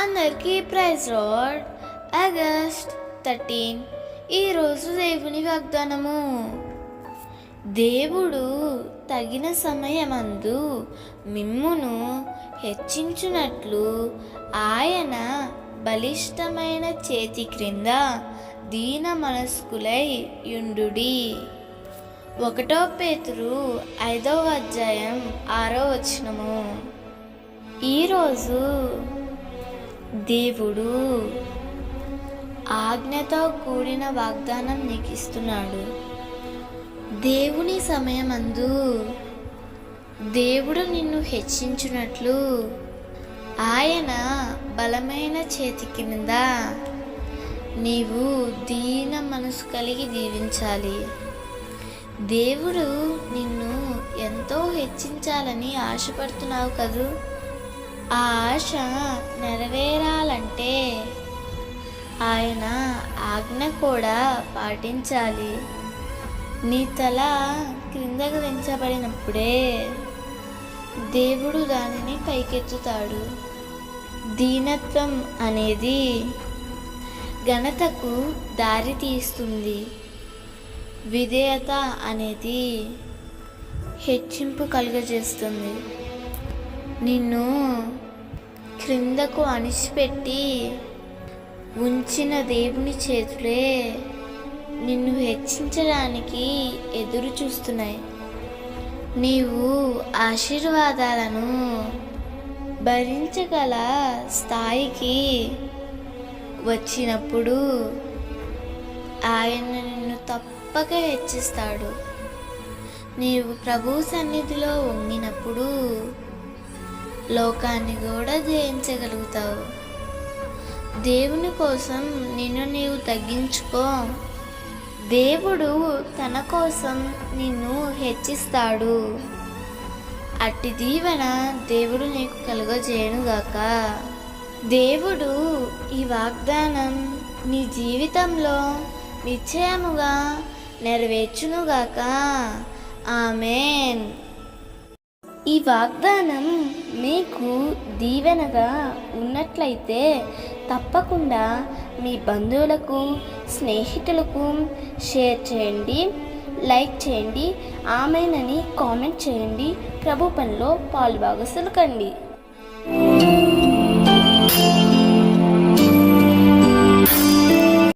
అందరికీ praise lord. August 13 ఈరోజు దేవుని వాగ్దానము. దేవుడు తగిన సమయమందు మిమ్మును హెచ్చించునట్లు ఆయన బలిష్టమైన చేతి క్రింద దీన మనస్కులై యుండుడి. 1 పేతురు 5వ అధ్యాయం 6వ వచనము. ఈరోజు దేవుడు ఆజ్ఞతో కూడిన వాగ్దానం నీకు ఇస్తున్నాడు. దేవుని సమయమందు దేవుడు నిన్ను హెచ్చించునట్లు ఆయన బలమైన చేతి కింద నీవు దీన మనసు కలిగి దీవించాలి. దేవుడు నిన్ను ఎంతో హెచ్చించాలని ఆశపడుతున్నావు కదూ. ఆ ఆశ నెరవేరాలంటే ఆయన ఆజ్ఞ కూడా పాటించాలి. నీ తల క్రిందకు దించబడినప్పుడే దేవుడు దానిని పైకెత్తుతాడు. దీనత్వం అనేది ఘనతకు దారి తీస్తుంది. విధేయత అనేది హెచ్చింపు కలుగజేస్తుంది. నిన్ను క్రిందకు అణిచిపెట్టి ఉంచిన దేవుని చేతులే నిన్ను హెచ్చించడానికి ఎదురు చూస్తున్నాయి. నీవు ఆశీర్వాదాలను భరించగల స్థాయికి వచ్చినప్పుడు ఆయన నిన్ను తప్పక హెచ్చిస్తాడు. నీవు ప్రభు సన్నిధిలో వంగినప్పుడు లోకాన్ని కూడా జయించగలుగుతావు. దేవుని కోసం నిన్ను నీవు తగ్గించుకో. దేవుడు తన కోసం నిన్ను హెచ్చిస్తాడు. అట్టి దీవెన దేవుడు నీకు కలుగజేయునుగాక. దేవుడు ఈ వాగ్దానం నీ జీవితంలో నిశ్చయముగా నెరవేర్చునుగాక. ఆమేన్. ఈ వాగ్దానం మీకు దీవెనగా ఉన్నట్లయితే తప్పకుండా మీ బంధువులకు, స్నేహితులకు షేర్ చేయండి, లైక్ చేయండి, ఆమేన్ అని కామెంట్ చేయండి. ప్రభు పనిలో పాలుభాగస్తులు కండి.